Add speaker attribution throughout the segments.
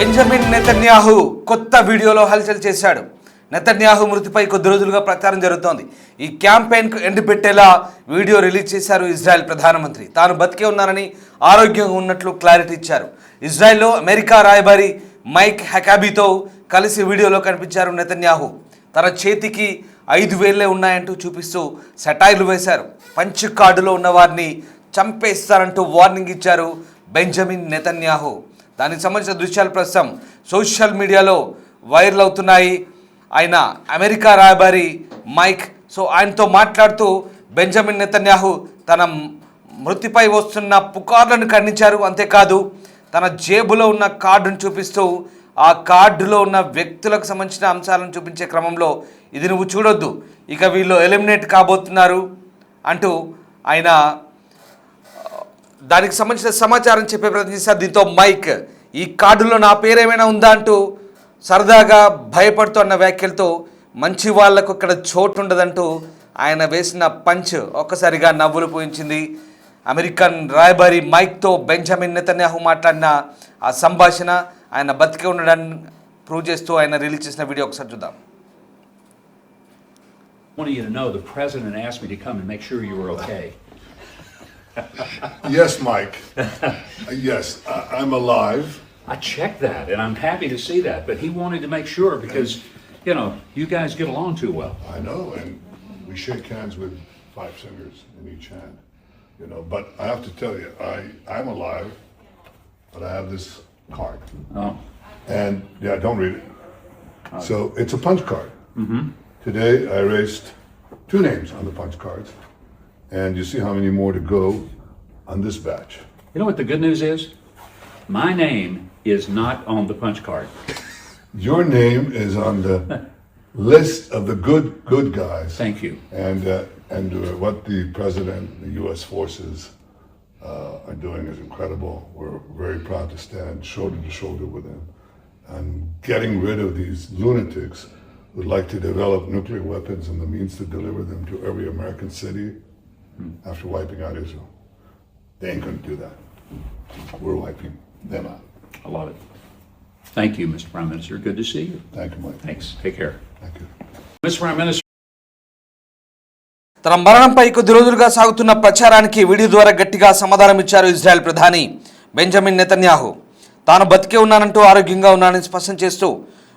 Speaker 1: Benjamin Netanyahu కొత్త వీడియోలో హల్చల్ చేశాడు. నెతన్యాహు మృతిపై కొద్ది రోజులుగా ప్రచారం జరుగుతోంది. ఈ క్యాంపెయిన్కు ఎండ్ పెట్టేలా వీడియో రిలీజ్ చేశారు ఇజ్రాయెల్ ప్రధానమంత్రి. తాను బతికే ఉన్నానని, ఆరోగ్యంగా ఉన్నట్లు క్లారిటీ ఇచ్చారు. ఇజ్రాయెల్లో అమెరికా రాయబారి మైక్ హకాబీతో కలిసి వీడియోలో కనిపించారు నెతన్యాహు. తన చేతికి 5 వేళ్లే ఉన్నాయంటూ చూపిస్తూ సెటైర్లు వేశారు. పంచ్ కార్డులో ఉన్న వారిని చంపేస్తారంటూ వార్నింగ్ ఇచ్చారు బెంజమిన్ నెతన్యాహు. దానికి సంబంధించిన దృశ్యాలు ప్రస్తుతం సోషల్ మీడియాలో వైరల్ అవుతున్నాయి. ఆయన అమెరికా రాయబారి మైక్ ఆయనతో మాట్లాడుతూ బెంజమిన్ నెతన్యాహు తన మృతిపై వస్తున్న పుకార్లను ఖండించారు. అంతేకాదు తన జేబులో ఉన్న కార్డును చూపిస్తూ ఆ కార్డులో ఉన్న వ్యక్తులకు సంబంధించిన అంశాలను చూపించే క్రమంలో ఇది నువ్వు చూడొద్దు, ఇక వీళ్ళు ఎలిమినేట్ కాబోతున్నారు అంటూ ఆయన దానికి సంబంధించిన సమాచారం చెప్పే ప్రయత్నం చేశారు. దీంతో మైక్ ఈ కార్డులో నా పేరేమైనా ఉందా అంటూ సరదాగా భయపడుతున్న వ్యాఖ్యలతో మంచి వాళ్లకు ఇక్కడ చోటు ఉండదంటూ ఆయన వేసిన పంచ్ ఒక్కసారిగా నవ్వులు పోయించింది. అమెరికన్ రాయబారి మైక్తో బెంజమిన్ నెతన్యాహు మాట్లాడిన ఆ సంభాషణ ఆయన బతికే ఉండడాన్ని ప్రూవ్ చేస్తూ ఆయన రిలీజ్ చేసిన వీడియో ఒకసారి చూద్దాం.
Speaker 2: I wanted you to know the president asked me to come and make sure you were okay.
Speaker 3: Yes, Mike. Yes, I'm alive.
Speaker 2: I checked that, and I'm happy to see that. But he wanted to make sure because, you know, you guys get along too well.
Speaker 3: I know, and we shake hands with 5 fingers in each hand. You know, but I have to tell you, I'm alive, but I have this card.
Speaker 2: Oh.
Speaker 3: And yeah, don't read it. So it's a punch card. Mm-hmm. Today I erased 2 names on the punch cards, and you see how many more to go on this batch.
Speaker 2: You know what the good news is? My name is not on the punch card.
Speaker 3: Your name is on the list of the good guys.
Speaker 2: Thank you.
Speaker 3: And what the president, the U.S. forces are doing is incredible. We're very proud to stand shoulder to shoulder with them and getting rid of these lunatics who would like to develop nuclear weapons and the means to deliver them to every American city after wiping out Israel. They ain't going to do that. We're wiping them out.
Speaker 2: I love it. Thank you, Mr. Prime Minister. Good to see you.
Speaker 3: Thank you, Mike.
Speaker 2: Thanks. Take care.
Speaker 3: Thank you.
Speaker 2: Mr. Prime Minister.
Speaker 1: తన మరణంపై కొద్ది రోజులుగా సాగుతున్న ప్రచారానికి video ద్వారా గట్టిగా సమాధానం ఇచ్చారు Israel ప్రధాని బెంజమిన్ నెతన్యాహు. తాను బతికే ఉన్నానంటూ, ఆరోగ్యంగా ఉన్నానని స్పష్టం చేస్తూ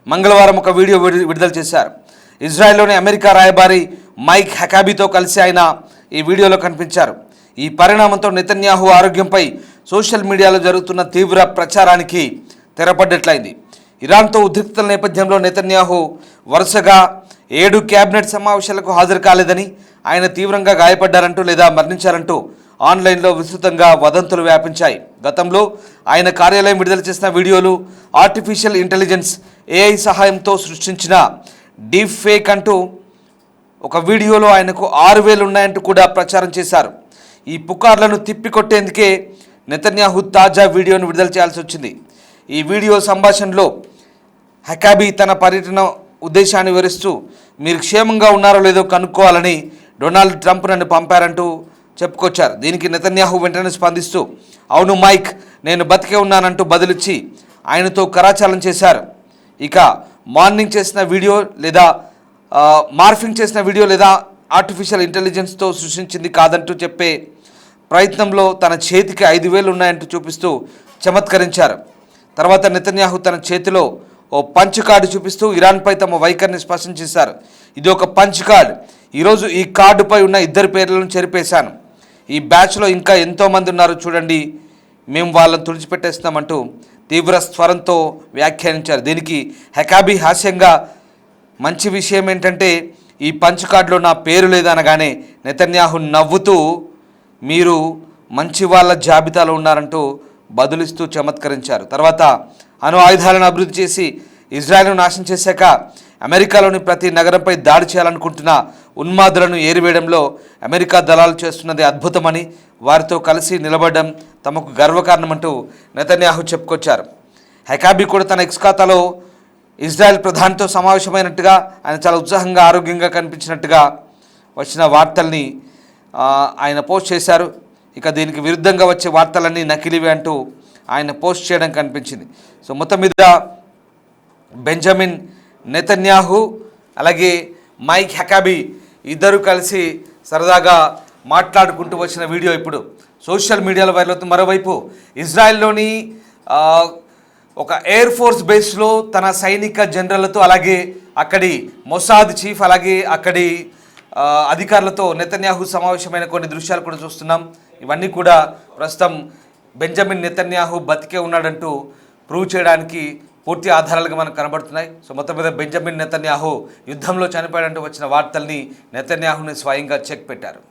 Speaker 1: మంగళవారం ఒక వీడియో విడుదల చేశారు. ఇజ్రాయెల్లోని అమెరికా రాయబారి మైక్ హకాబీతో కలిసి ఆయన ఈ వీడియోలో కనిపించారు. ఈ పరిణామంతో నెతన్యాహు ఆరోగ్యంపై సోషల్ మీడియాలో జరుగుతున్న తీవ్ర ప్రచారానికి తెరపడ్డట్లయింది. ఇరాన్తో ఉద్రిక్తల నేపథ్యంలో నెతన్యాహు వరుసగా 7 క్యాబినెట్ సమావేశాలకు హాజరు కాలేదని, ఆయన తీవ్రంగా గాయపడ్డారంటూ లేదా మరణించారంటూ ఆన్లైన్లో విస్తృతంగా వదంతులు వ్యాపించాయి. గతంలో ఆయన కార్యాలయం విడుదల చేసిన వీడియోలు ఆర్టిఫిషియల్ ఇంటెలిజెన్స్ AI సహాయంతో సృష్టించిన డీప్ ఫేక్ అంటూ ఒక వీడియోలో ఆయనకు 6 వేలు ఉన్నాయంటూ కూడా ప్రచారం చేశారు. ఈ పుకార్లను తిప్పికొట్టేందుకే నెతన్యాహు తాజా వీడియోను విడుదల చేయాల్సి వచ్చింది. ఈ వీడియో సంభాషణలో హకాబీ తన పర్యటన ఉద్దేశాన్ని వివరిస్తూ మీరు క్షేమంగా ఉన్నారో లేదో కనుక్కోవాలని డొనాల్డ్ ట్రంప్ నన్ను పంపారంటూ చెప్పుకొచ్చారు. దీనికి నెతన్యాహు వెంటనే స్పందిస్తూ అవును మైక్, నేను బతికే ఉన్నానంటూ బదులిచ్చి ఆయనతో కరాచాలం చేశారు. ఇక మార్ఫింగ్ చేసిన వీడియో లేదా ఆర్టిఫిషియల్ ఇంటెలిజెన్స్తో సృష్టించింది కాదంటూ చెప్పే ప్రయత్నంలో తన చేతికి 5 వేలు ఉన్నాయంటూ చూపిస్తూ చమత్కరించారు. తర్వాత నెతన్యాహు తన చేతిలో ఓ పంచ్ కార్డు చూపిస్తూ ఇరాన్పై తమ వైఖరిని స్పష్టం చేశారు. ఇది ఒక పంచ్ కార్డు. ఈరోజు ఈ కార్డుపై ఉన్న 2 పేర్లను చెరిపేశాను. ఈ బ్యాచ్లో ఇంకా ఎంతోమంది ఉన్నారు చూడండి, మేము వాళ్ళని తుడిచిపెట్టేస్తామంటూ తీవ్ర స్వరంతో వ్యాఖ్యానించారు. దీనికి హకాబీ హాస్యంగా మంచి విషయం ఏంటంటే ఈ పంచ్ కార్డులో నా పేరు లేదనగానే నెతన్యాహు నవ్వుతూ మీరు మంచి వాళ్ళ జాబితాలో ఉన్నారంటూ బదులిస్తూ చమత్కరించారు. తర్వాత అణు ఆయుధాలను అభివృద్ధి చేసి ఇజ్రాయెల్ను నాశనం చేశాక అమెరికాలోని ప్రతి నగరంపై దాడి చేయాలనుకుంటున్న ఉన్మాదులను ఏరివేయడంలో అమెరికా దళాలు చేస్తున్నది అద్భుతమని, వారితో కలిసి నిలబడడం తమకు గర్వకారణమంటూ నెతన్యాహు చెప్పుకొచ్చారు. హకాబీ కూడా తన ఎక్స్ ఖాతాలో ఇజ్రాయెల్ ప్రధానితో సమావేశమైనట్టుగా, ఆయన చాలా ఉత్సాహంగా ఆరోగ్యంగా కనిపించినట్టుగా వచ్చిన వార్తల్ని ఆయన పోస్ట్ చేశారు. ఇక దీనికి విరుద్ధంగా వచ్చే వార్తలన్నీ నకిలీవే అంటూ ఆయన పోస్ట్ చేయడం కనిపించింది. సో మొత్తం మీద బెంజమిన్ నెతన్యాహు అలాగే మైక్ హకాబీ ఇద్దరు కలిసి సరదాగా మాట్లాడుకుంటూ వచ్చిన వీడియో ఇప్పుడు సోషల్ మీడియాలో వైరల్ అవుతుంది. మరోవైపు ఇజ్రాయెల్లోని ఒక ఎయిర్ ఫోర్స్ బేస్లో తన సైనిక జనరల్లతో అలాగే అక్కడి మొసాద్ చీఫ్ అలాగే అక్కడి అధికారులతో నెతన్యాహు సమావేశమైన కొన్ని దృశ్యాలు కూడా చూస్తున్నాం. ఇవన్నీ కూడా ప్రస్తుతం బెంజమిన్ నెతన్యాహు బతికే ఉన్నాడంటూ ప్రూవ్ చేయడానికి పూర్తి ఆధారాలుగా మనకు కనబడుతున్నాయి. సో మొత్తం మీద బెంజమిన్ నెతన్యాహు యుద్ధంలో చనిపోయాడంటూ వచ్చిన వార్తల్ని నెతన్యాహుని స్వయంగా చెక్ పెట్టారు.